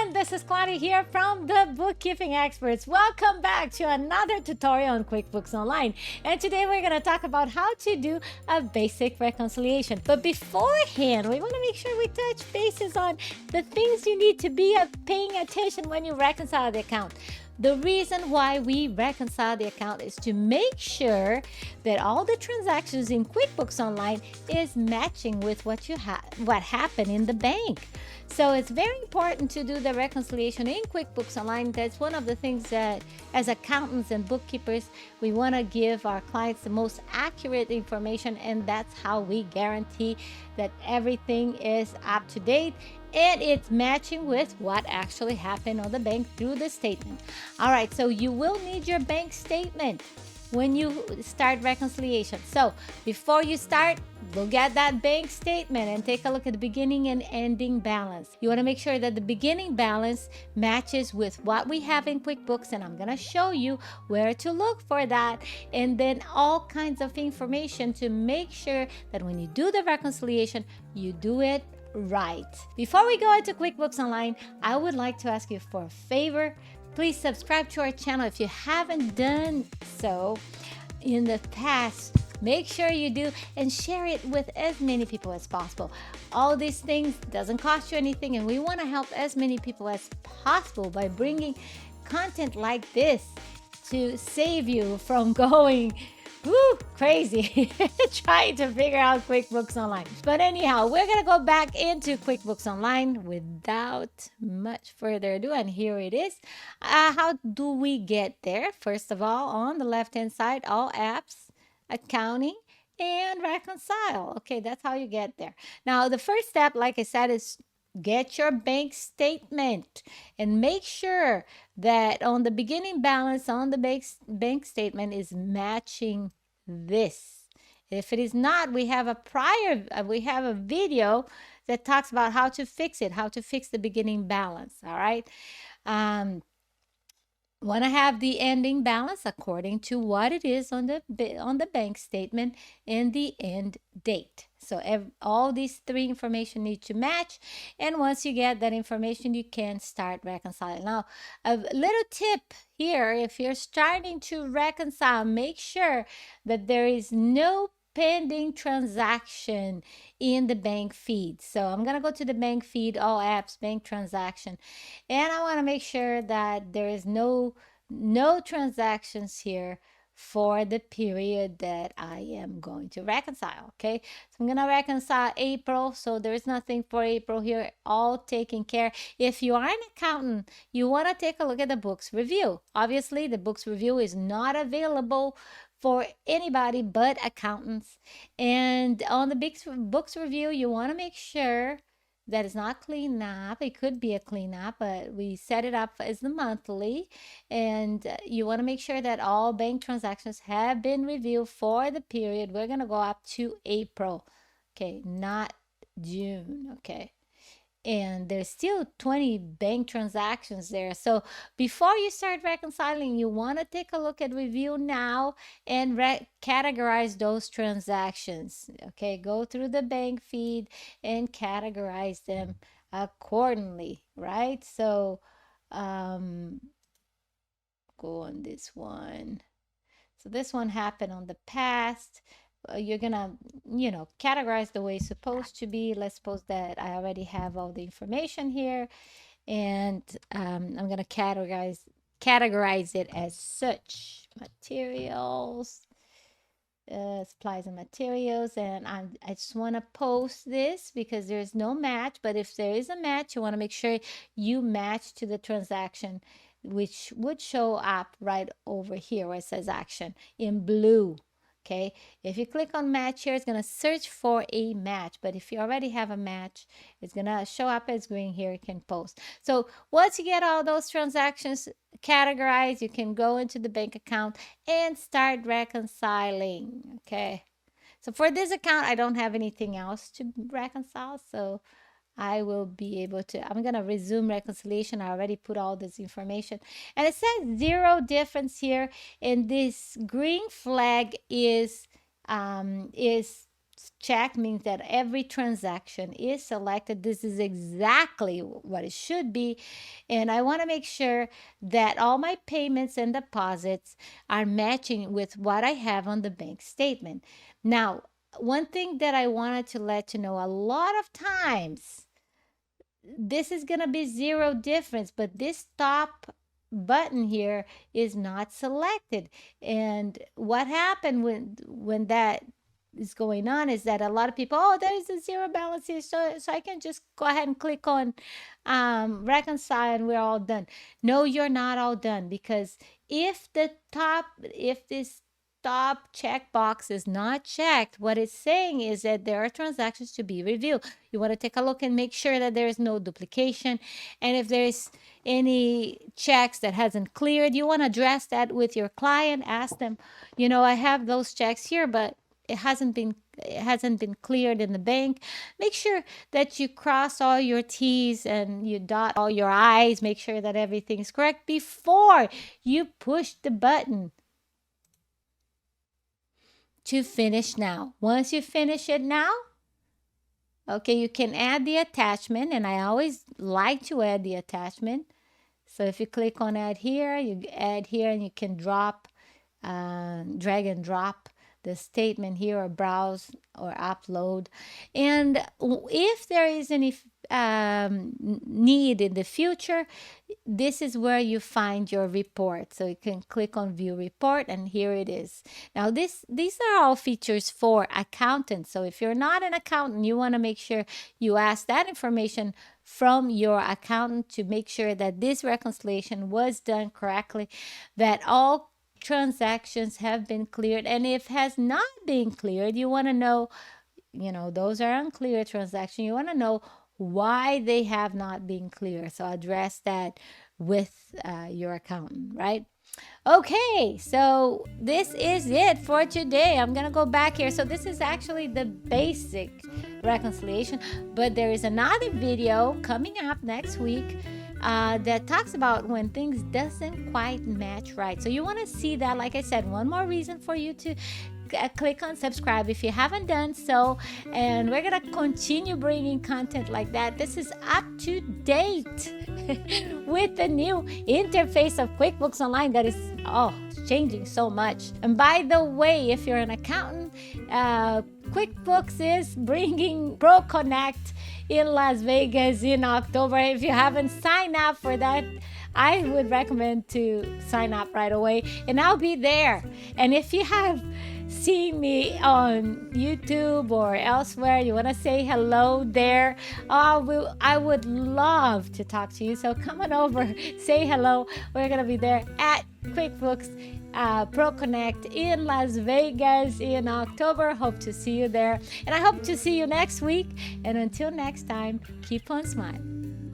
everyone, this is Claudia here from the Bookkeeping Experts. Welcome back to another tutorial on QuickBooks Online. And today we're going to talk about how to do a basic reconciliation. But beforehand, we want to make sure we touch bases on the things you need to be paying attention when you reconcile the account. The reason why we reconcile the account is to make sure that all the transactions in QuickBooks Online is matching with what happened in the bank. So it's very important to do the reconciliation in QuickBooks Online. That's one of the things that as accountants and bookkeepers, we want to give our clients the most accurate information, and that's how we guarantee that everything is up to date and it's matching with what actually happened on the bank through the statement. All right, so you will need your bank statement when you start reconciliation. So before you start, look at that bank statement and take a look at the beginning and ending balance. You want to make sure that the beginning balance matches with what we have in QuickBooks, and I'm going to show you where to look for that, and then all kinds of information to make sure that when you do the reconciliation, you do it right. Before we go into QuickBooks Online, I would like to ask you for a favor. Please subscribe to our channel if you haven't done so in the past. Make sure you do and share it with as many people as possible. All these things doesn't cost you anything, and we want to help as many people as possible by bringing content like this to save you from going crazy trying to figure out QuickBooks Online. But anyhow, we're going to go back into QuickBooks Online without much further ado. And here it is. How do we get there? First of all, on the left-hand side, all apps, accounting, and reconcile. Okay, that's how you get there. Now, the first step, like I said, is get your bank statement and make sure that on the beginning balance on the bank statement is matching this. If it is not, we have a video that talks about how to fix it, how to fix the beginning balance. All right. Want to have the ending balance according to what it is on the bank statement and the end date. So all these three information need to match, and once you get that information, you can start reconciling. Now, a little tip here: if you're starting to reconcile, make sure that there is no pending transaction in the bank feed. So I'm going to go to the bank feed, all apps, bank transaction, and I want to make sure that there is no transactions here for the period that I am going to reconcile. Okay, so I'm going to reconcile April, so there is nothing for April here, all taken care. If you are an accountant, you want to take a look at the books review. Obviously, the books review is not available for anybody but accountants. And on the books review, you want to make sure that it's not clean up. It could be a cleanup, but we set it up as the monthly. And you want to make sure that all bank transactions have been reviewed for the period. We're going to go up to April. Okay, not June. Okay. And there's still 20 bank transactions there. So before you start reconciling, you want to take a look at review now and categorize those transactions. Okay, go through the bank feed and categorize them accordingly, right? So go on this one. So this one happened on the past. You're gonna categorize the way it's supposed to be. Let's suppose that I already have all the information here, and I'm gonna categorize it as such: materials, supplies and materials. And I just want to post this because there's no match, but if there is a match, you want to make sure you match to the transaction, which would show up right over here where it says action in blue. Okay, if you click on match here, it's going to search for a match. But if you already have a match, it's going to show up as green here. You can post. So once you get all those transactions categorized, you can go into the bank account and start reconciling. Okay, so for this account, I don't have anything else to reconcile. So I will be able to, I'm going to resume reconciliation. I already put all this information, and it says zero difference here. And this green flag is check means that every transaction is selected. This is exactly what it should be. And I want to make sure that all my payments and deposits are matching with what I have on the bank statement. Now, one thing that I wanted to let you know, a lot of times this is going to be zero difference, but this top button here is not selected. And what happened when that is going on is that a lot of people, oh, there is a zero balance here, so I can just go ahead and click on reconcile and we're all done. No, you're not all done, because if this top checkbox is not checked, what it's saying is that there are transactions to be reviewed. You want to take a look and make sure that there is no duplication. And if there's any checks that hasn't cleared, you want to address that with your client. Ask them, I have those checks here, but it hasn't been cleared in the bank. Make sure that you cross all your T's and you dot all your I's. Make sure that everything's correct before you push the button to finish now. Once you finish it now, okay, you can add the attachment, and I always like to add the attachment. So if you click on add here, you add here, and you can drag and drop the statement here, or browse or upload. And if there is any need in the future, this is where you find your report. So you can click on view report, and here it is. Now these are all features for accountants. So if you're not an accountant, you want to make sure you ask that information from your accountant to make sure that this reconciliation was done correctly, that all transactions have been cleared. And if has not been cleared, you want to know, those are unclear transactions. You want to know why they have not been clear. So address that with your accountant, right? Okay, so this is it for today. I'm gonna go back here. So this is actually the basic reconciliation, but there is another video coming up next week that talks about when things doesn't quite match right. So you want to see that. Like I said, one more reason for you to click on subscribe if you haven't done so, and we're gonna continue bringing content like that. This is up to date with the new interface of QuickBooks Online that is changing so much. And by the way, if you're an accountant, QuickBooks is bringing Pro Connect in Las Vegas in October. If you haven't signed up for that, I would recommend to sign up right away, and I'll be there. And if you have seen me on YouTube or elsewhere, you want to say hello there, I would love to talk to you. So come on over, say hello. We're going to be there at QuickBooks Pro Connect in Las Vegas in October. Hope to see you there. And I hope to see you next week. And until next time, keep on smiling.